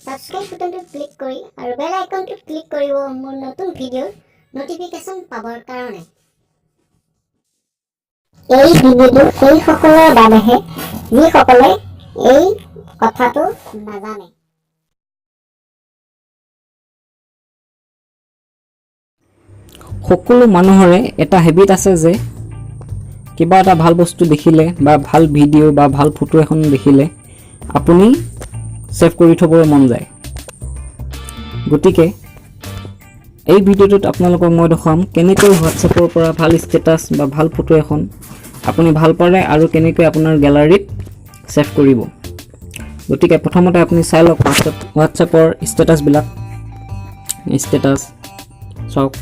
Subscribe বাটনটো click কৰি আৰু বেল আইকনটো ক্লিক কৰিব মোৰ নতুন ভিডিঅ'ৰ নোটিফিকেশ্যন পাবৰ কাৰণে। এই ভিডিঅ'টো সেই সকলৰ বাবেহে যিসকলে এই কথাটো নাজানে। সকলো মানুহৰে এটা হেবিট আছে যে কিবা এটা ভাল বস্তু দেখিলে বা ভাল ভিডিঅ' বা ভাল ফটো এখন দেখিলে আপুনি সেভ কৰি থবলৈ মন যায়। গতিকে এই ভিডিঅ'টোত আপোনালোকক মই দেখাম কেনেকৈ হোৱাটছএপৰ পৰা ভাল ষ্টেটাছ বা ভাল ফটো এখন আপুনি ভাল পালে আৰু কেনেকৈ আপোনাৰ গ্যালাৰীত সেভ কৰিব। গতিকে প্ৰথমতে আপুনি চাই লওক হোৱাটছএপৰ ষ্টেটাছবিলাক। ষ্টেটাছ চাওক,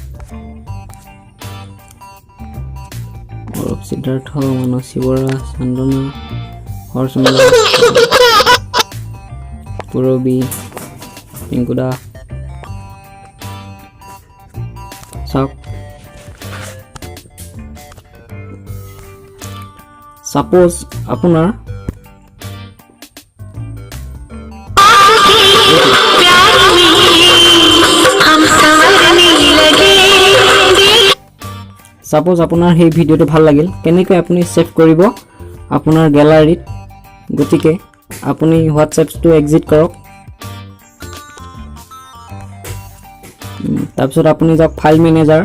সিদ্ধাৰ্থ, মানসী বৰা, চন্দনা, হৰচন্দ্ৰ, পুৰবী, পিংকুদা। চাওক, সাপোজ আপোনাৰ সাপোজ আপোনাৰ সেই ভিডিঅ'টো ভাল লাগিল, কেনেকৈ আপুনি সেভ কৰিব আপোনাৰ গ্যালাৰীত। গতিকে আপুনি হোৱাটছএপটো এক্সিট কৰক, তাৰপিছত আপুনি যাওক ফাইল মেনেজাৰ।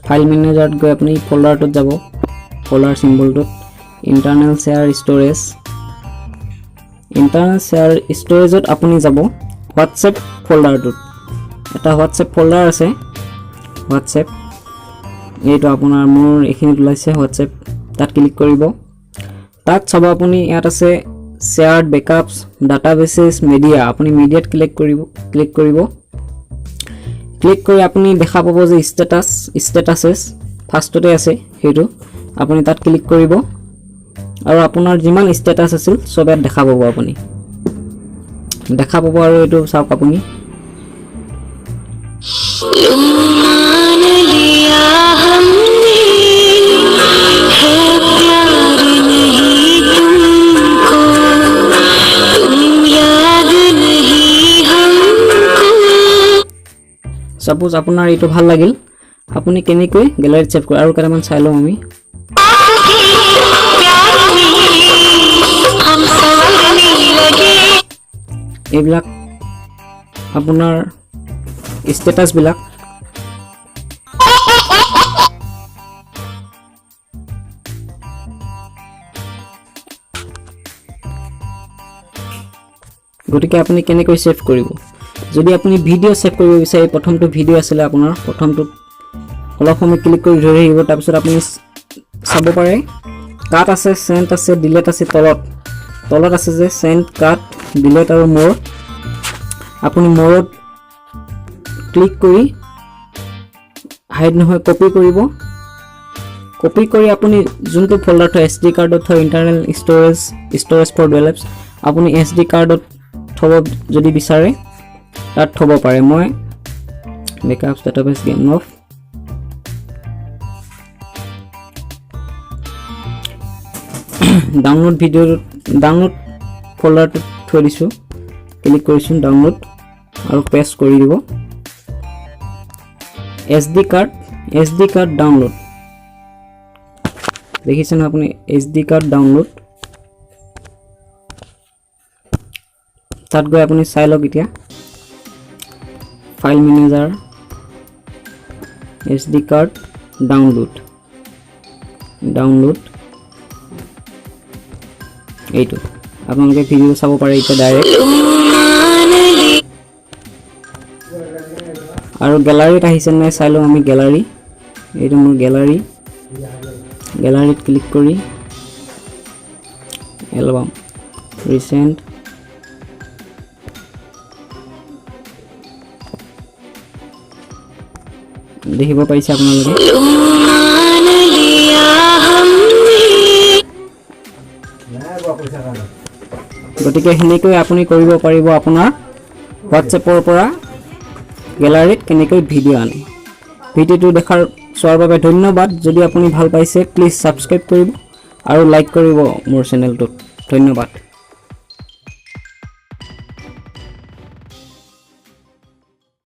ফাইল মেনেজাৰত গৈ আপুনি ফল্ডাৰটোত যাব, ফল্ডাৰ চিম্বলটোত internal share storage. Internal share ষ্ট'ৰেজত আপুনি যাব হোৱাটছএপ ফল্ডাৰটোত। এটা হোৱাটছএপ ফল্ডাৰ আছে, হোৱাটছএপ এইটো আপোনাৰ মোৰ এইখিনিত ওলাইছে হোৱাটছএপ। তাত ক্লিক কৰিব, তাত চাব আপুনি ইয়াত আছে শ্বেয়াৰ্ড বেকআপছ, ডাটাবেছেছ, মিডিয়া। আপুনি মিডিয়াত ক্লিক কৰিব। ক্লিক কৰি আপুনি দেখা পাব যে ষ্টেটাছেছ ফাৰ্ষ্টতে আছে, সেইটো আপুনি তাত ক্লিক কৰিব আৰু আপোনাৰ যিমান ষ্টেটাছ আছিল চব ইয়াত দেখা পাব। আপুনি দেখা পাব আৰু এইটো চাওক আপুনি সাপোজ আপোনাৰ এইটো ভাল লাগিল, আপুনি কেনেকৈ গ্যালাৰীত সেভ কৰে আৰু কেইটামান চাই লওঁ আমি। এইবিলাক আপোনাৰ ষ্টেটাছবিলাক। গতিকে আপুনি কেনেকৈ সেভ কৰিব। যদি আপুনি ভিডিঅ' সেভ কৰিব বিচাৰে, প্ৰথমটো ভিডিঅ' আছিলে আপোনাৰ, প্ৰথমটোত অলপ সময় ক্লিক কৰি ধৰি আহিব। তাৰপিছত আপুনি চাব পাৰে কাট আছে, চেণ্ট আছে, ডিলেট আছে। তলত আছে যে চেণ্ট, কাট, ডিলেট আৰু মোৰ। আপুনি মোৰত ক্লিক কৰি হাইড নহয় কপি কৰিব। কপি কৰি আপুনি যোনটো ফল্ডাৰ থয়, SD কাৰ্ডত থয় ইণ্টাৰনেল ষ্ট'ৰেজ ফৰ ডেভেলপছ, আপুনি SD কাৰ্ডত থ'ব যদি বিচাৰে তাত থ'ব পাৰে। মই বেকআপছ, ডাটাবেছ, গেম অফ ডাউনলোড ফল্ডাৰটোত থৈ দিছোঁ। ক্লিক কৰিছোঁ ডাউনলোড আৰু পেষ্ট কৰি দিব। SD কাৰ্ড ডাউনলোড দেখিছেনে আপুনি, SD কাৰ্ড ডাউনলোড। তাত গৈ আপুনি চাই লওক এতিয়া file manager, SD card download এইটো আপোনালোকে ভিডিঅ' চাব পাৰে এতিয়া ডাইৰেক্ট। আৰু গ্যালাৰীত আহিছে নাই চাই লওঁ আমি। গ্যালাৰী, এইটো মোৰ গ্যালাৰীত ক্লিক কৰি এলবাম, ৰিচেণ্ট, দেখিব পাৰিছে আপোনালোকে। গতিকে সেনেকৈ আপুনি কৰিব পাৰিব আপোনাৰ হোৱাটছএপৰ পৰা গ্যালাৰীত কেনেকৈ ভিডিঅ' আনে। ভিডিঅ'টো চোৱাৰ বাবে ধন্যবাদ। যদি আপুনি ভাল পাইছে প্লিজ সাবস্ক্ৰাইব কৰিব আৰু লাইক কৰিব মোৰ চেনেলটোত। ধন্যবাদ।